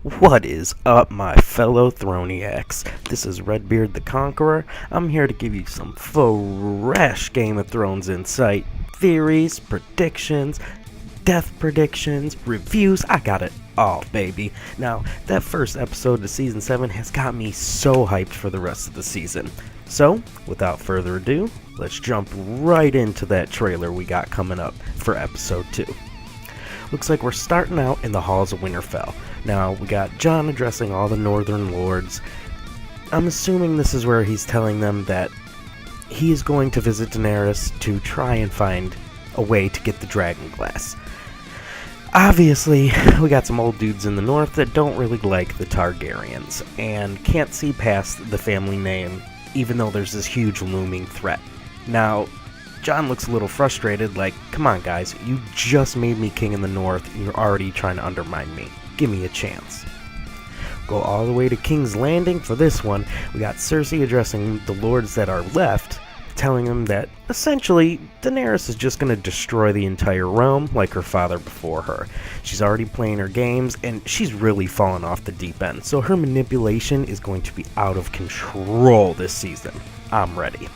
What is up, my fellow Throniacs? This is Redbeard the Conqueror. I'm here to give you some fresh Game of Thrones insight, theories, predictions, death predictions, reviews. I got it all, baby. Now, that first episode of Season 7 has got me so hyped for the rest of the season. So, without further ado, let's jump right into that trailer we got coming up for Episode 2. Looks like we're starting out in the halls of Winterfell. Now, we got Jon addressing all the Northern Lords. I'm assuming this is where he's telling them that he is going to visit Daenerys to try and find a way to get the Dragon Glass. Obviously, we got some old dudes in the north that don't really like the Targaryens and can't see past the family name, even though there's this huge looming threat. Now, Jon looks a little frustrated, like, come on guys, you just made me king in the north and you're already trying to undermine me. Give me a chance. Go all the way to King's Landing for this one. We got Cersei addressing the lords that are left, telling them that, essentially, Daenerys is just going to destroy the entire realm like her father before her. She's already playing her games, and she's really fallen off the deep end, so her manipulation is going to be out of control this season. I'm ready.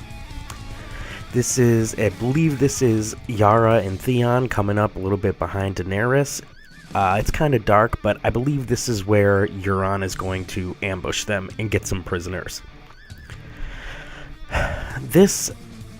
I believe this is Yara and Theon coming up a little bit behind Daenerys. It's kind of dark, but I believe this is where Euron is going to ambush them and get some prisoners. This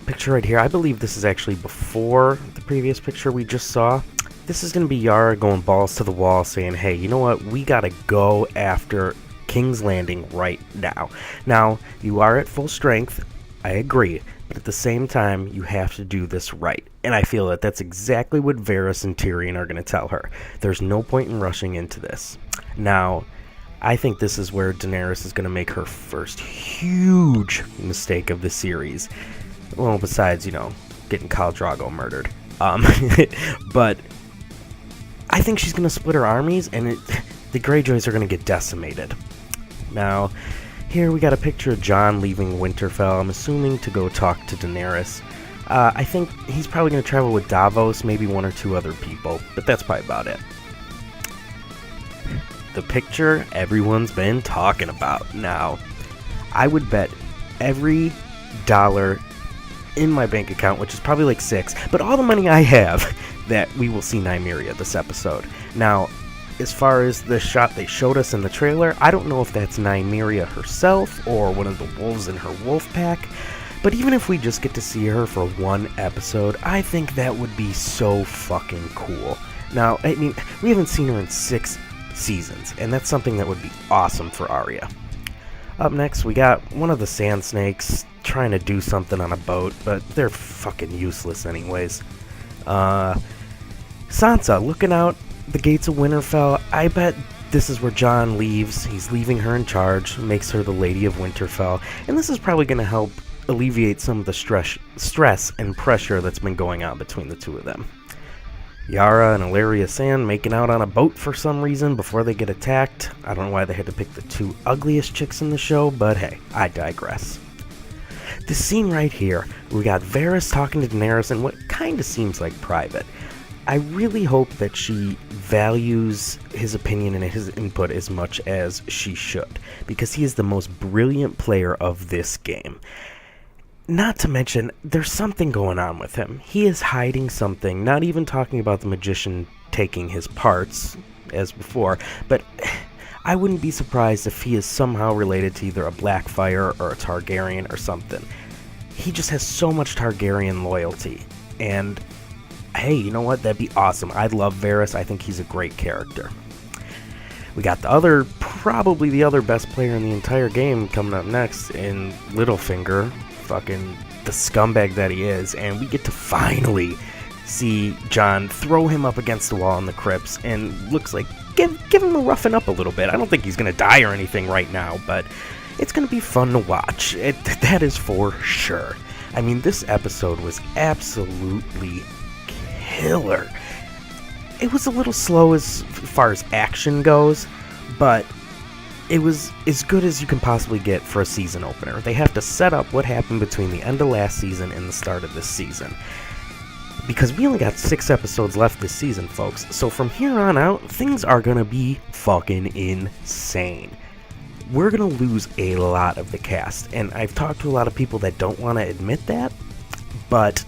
picture right here, I believe this is actually before the previous picture we just saw. This is going to be Yara going balls to the wall saying, hey, you know what, we got to go after King's Landing right now. Now, you are at full strength, I agree. But at the same time, you have to do this right. And I feel that that's exactly what Varys and Tyrion are going to tell her. There's no point in rushing into this. Now, I think this is where Daenerys is going to make her first huge mistake of the series. Well, besides, getting Khal Drogo murdered. But I think she's going to split her armies, and the Greyjoys are going to get decimated. Now, here we got a picture of Jon leaving Winterfell, I'm assuming to go talk to Daenerys. I think he's probably going to travel with Davos, maybe one or two other people, but that's probably about it. The picture everyone's been talking about. Now, I would bet every dollar in my bank account, which is probably like $6, but all the money I have, that we will see Nymeria this episode. Now, as far as the shot they showed us in the trailer, I don't know if that's Nymeria herself or one of the wolves in her wolf pack, but even if we just get to see her for one episode, I think that would be so fucking cool. Now, I mean, we haven't seen her in 6 seasons, and that's something that would be awesome for Arya. Up next, we got one of the Sand Snakes trying to do something on a boat, but they're fucking useless anyways. Sansa looking out the gates of Winterfell. I bet this is where Jon leaves. He's leaving her in charge, makes her the Lady of Winterfell, and this is probably going to help alleviate some of the stress and pressure that's been going on between the two of them. Yara and Illyria Sand making out on a boat for some reason before they get attacked. I don't know why they had to pick the 2 ugliest chicks in the show, but hey, I digress. This scene right here, we got Varys talking to Daenerys in what kind of seems like private. I really hope that she values his opinion and his input as much as she should, because he is the most brilliant player of this game. Not to mention, there's something going on with him. He is hiding something, not even talking about the magician taking his parts, as before, but I wouldn't be surprised if he is somehow related to either a Blackfyre or a Targaryen or something. He just has so much Targaryen loyalty, and hey, you know what? That'd be awesome. I love Varys. I think he's a great character. We got probably the other best player in the entire game coming up next in Littlefinger, fucking the scumbag that he is, and we get to finally see Jon throw him up against the wall in the crypts, and looks like give him a roughing up a little bit. I don't think he's going to die or anything right now, but it's going to be fun to watch. That is for sure. I mean, this episode was absolutely killer. It was a little slow as far as action goes, but it was as good as you can possibly get for a season opener. They have to set up what happened between the end of last season and the start of this season. because we only got 6 episodes left this season, folks. So from here on out, things are gonna be fucking insane. We're gonna lose a lot of the cast, and I've talked to a lot of people that don't want to admit that, but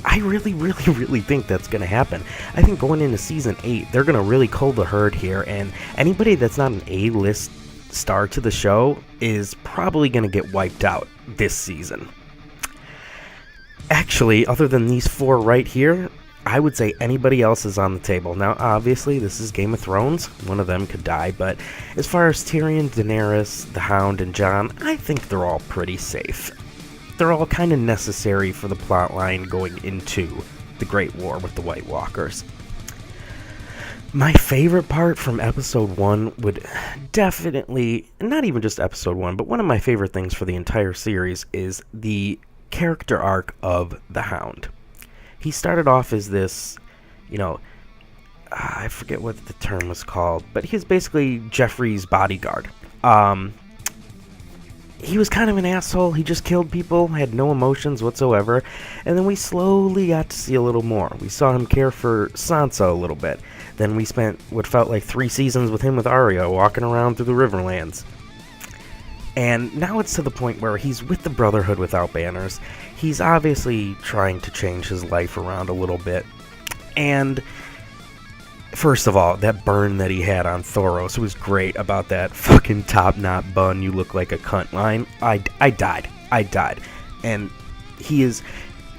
I really think that's gonna happen. I think going into season 8, they're gonna really cull the herd here, and anybody that's not an A-list star to the show is probably gonna get wiped out this season. Actually, other than these 4 right here, I would say anybody else is on the table. Now, obviously, this is Game of Thrones. One of them could die, but as far as Tyrion, Daenerys, the Hound, and Jon, I think they're all pretty safe. They're all kind of necessary for the plotline going into the Great War with the White Walkers. My favorite part from episode 1 would definitely, not even just episode 1, but one of my favorite things for the entire series is the character arc of the Hound. He started off as this, I forget what the term was called, but he's basically Joffrey's bodyguard. He was kind of an asshole. He just killed people, had no emotions whatsoever, and then we slowly got to see a little more. We saw him care for Sansa a little bit. Then we spent what felt like 3 seasons with him with Arya, walking around through the Riverlands. And now it's to the point where he's with the Brotherhood without banners. He's obviously trying to change his life around a little bit. And first of all, that burn that he had on Thoros was great about that fucking top knot bun, you look like a cunt line. I died. And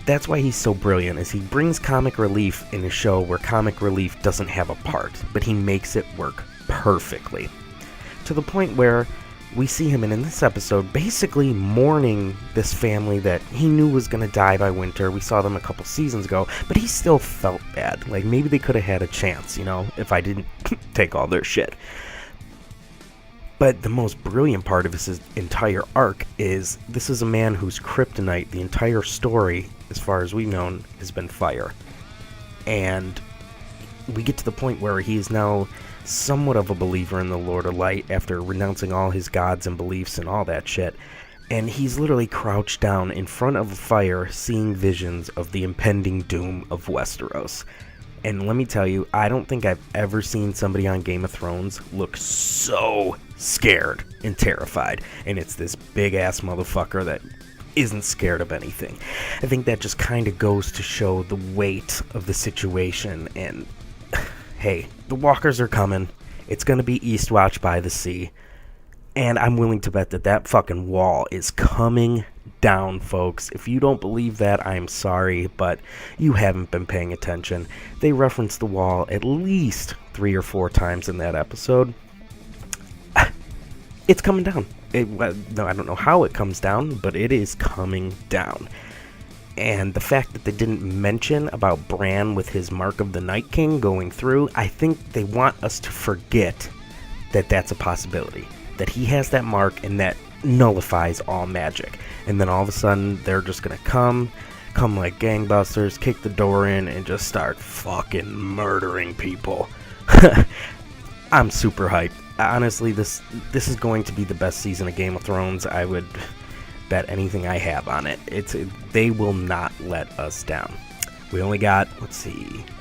that's why he's so brilliant, is he brings comic relief in a show where comic relief doesn't have a part, but he makes it work perfectly. To the point where we see him in this episode basically mourning this family that he knew was going to die by winter. We saw them a couple seasons ago, but he still felt bad. Like, maybe they could have had a chance, if I didn't take all their shit. But the most brilliant part of his entire arc is this is a man whose kryptonite, the entire story, as far as we've known, has been fire. And we get to the point where he is now somewhat of a believer in the Lord of Light after renouncing all his gods and beliefs and all that shit. And he's literally crouched down in front of a fire seeing visions of the impending doom of Westeros. And let me tell you, I don't think I've ever seen somebody on Game of Thrones look so scared and terrified. And it's this big-ass motherfucker that isn't scared of anything. I think that just kind of goes to show the weight of the situation. And hey, the walkers are coming. It's going to be Eastwatch by the Sea. And I'm willing to bet that fucking wall is coming down, folks. If you don't believe that, I'm sorry, but you haven't been paying attention. They reference the wall at least 3 or 4 times in that episode. It's coming down. No, I don't know how it comes down, but it is coming down. And the fact that they didn't mention about Bran with his Mark of the Night King going through, I think they want us to forget that that's a possibility. That he has that mark and that nullifies all magic. And then all of a sudden, they're just gonna come like gangbusters, kick the door in, and just start fucking murdering people. I'm super hyped. Honestly, this is going to be the best season of Game of Thrones. I would bet anything I have on it. They will not let us down. We only got,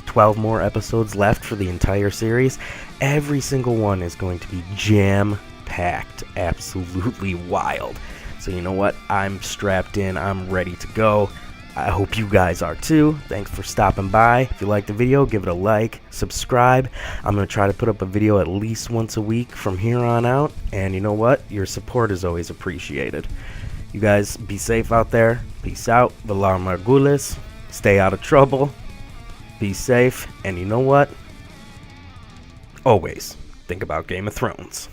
12 more episodes left for the entire series. Every single one is going to be jam-packed, absolutely wild. So you know what? I'm strapped in. I'm ready to go. I hope you guys are too. Thanks for stopping by. If you liked the video, give it a like, subscribe. I'm going to try to put up a video at least once a week from here on out. And you know what? Your support is always appreciated. You guys be safe out there. Peace out. Valar Margulis. Stay out of trouble. Be safe. And you know what? Always think about Game of Thrones.